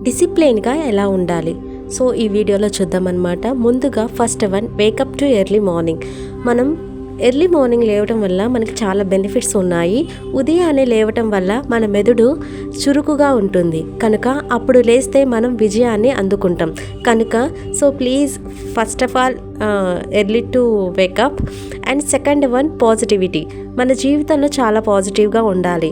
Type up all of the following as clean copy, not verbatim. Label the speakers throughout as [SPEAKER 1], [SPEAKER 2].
[SPEAKER 1] డిసిప్లైన్గా ఎలా ఉండాలి. సో ఈ వీడియోలో చూద్దామన్నమాట. ముందుగా first one, wake up to early morning. మనం ఎర్లీ మార్నింగ్ లేవటం వల్ల మనకి చాలా బెనిఫిట్స్ ఉన్నాయి. ఉదయాన్నే లేవటం వల్ల మన మెదడు చురుకుగా ఉంటుంది కనుక అప్పుడు లేస్తే మనం విజయాన్ని అందుకుంటాం కనుక so please first of all early to wake up. And second one, positivity. మన జీవితంలో చాలా పాజిటివ్గా ఉండాలి.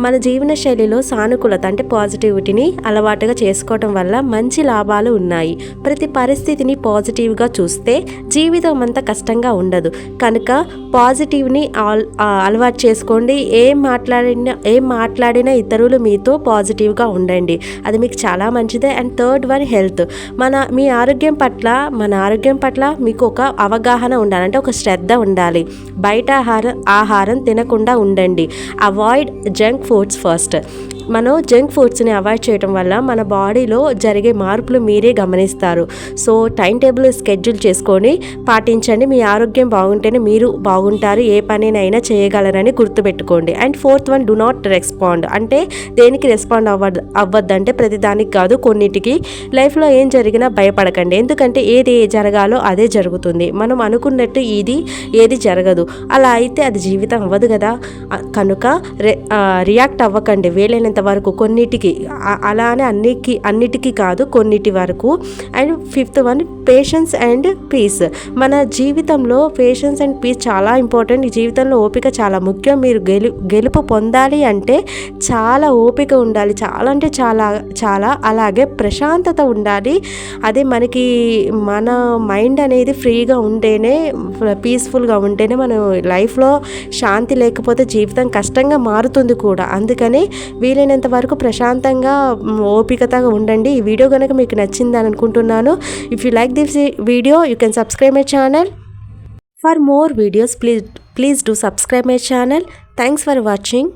[SPEAKER 1] మన జీవన శైలిలో సానుకూలత అంటే పాజిటివిటీని అలవాటుగా చేసుకోవటం వల్ల మంచి లాభాలు ఉన్నాయి. ప్రతి పరిస్థితిని పాజిటివ్గా చూస్తే జీవితం అంతా కష్టంగా ఉండదు కనుక పాజిటివ్ని అలవాటు చేసుకోండి. ఏం మాట్లాడినా ఇతరులు మీతో పాజిటివ్గా ఉండండి, అది మీకు చాలా మంచిదే. And third one, health. మీ ఆరోగ్యం పట్ల మీకు ఒక అవగాహన ఉండాలి, అంటే ఒక శ్రద్ధ ఉండాలి. బయట ఆహారం తినకుండా ఉండండి. Avoid junk foods first. మనం జంక్ ఫుడ్స్ని అవాయిడ్ చేయడం వల్ల మన బాడీలో జరిగే మార్పులు మీరే గమనిస్తారు. సో టైం టేబుల్ స్కెడ్యూల్ చేసుకొని పాటించండి. మీ ఆరోగ్యం బాగుంటేనే మీరు బాగుంటారు, ఏ పనినైనా చేయగలరని గుర్తుపెట్టుకోండి. And fourth one, do not respond. అంటే దేనికి రెస్పాండ్ అవ్వద్దంటే ప్రతిదానికి కాదు, కొన్నిటికి. లైఫ్లో ఏం జరిగినా భయపడకండి, ఎందుకంటే ఏది జరగాలో అదే జరుగుతుంది. మనం అనుకున్నట్టు ఏది జరగదు. అలా అయితే అది జీవితం అవ్వదు కదా. కనుక రియాక్ట్ అవ్వకండి వీలైనంత వరకు, కొన్నిటికి. అలానే అన్నిటికీ కాదు, కొన్నిటి వరకు. And fifth one, patience and peace. మన జీవితంలో పేషెన్స్ అండ్ పీస్ చాలా ఇంపార్టెంట్. ఈ జీవితంలో ఓపిక చాలా ముఖ్యం. మీరు గెలుపు పొందాలి అంటే చాలా ఓపిక ఉండాలి, చాలా అంటే చాలా. అలాగే ప్రశాంతత ఉండాలి. అదే మన మైండ్ అనేది ఫ్రీగా ఉంటేనే, పీస్ఫుల్గా ఉంటేనే మన లైఫ్లో శాంతి లేకపోతే జీవితం కష్టంగా మారుతుంది కూడా. అందుకని వీలైనంత వరకు ప్రశాంతంగా ఓపికగా ఉండండి. ఈ వీడియో కనుక మీకు నచ్చిందని అనుకుంటున్నాను. If you like this video you can subscribe my channel. For more videos please do subscribe my channel. Thanks for watching.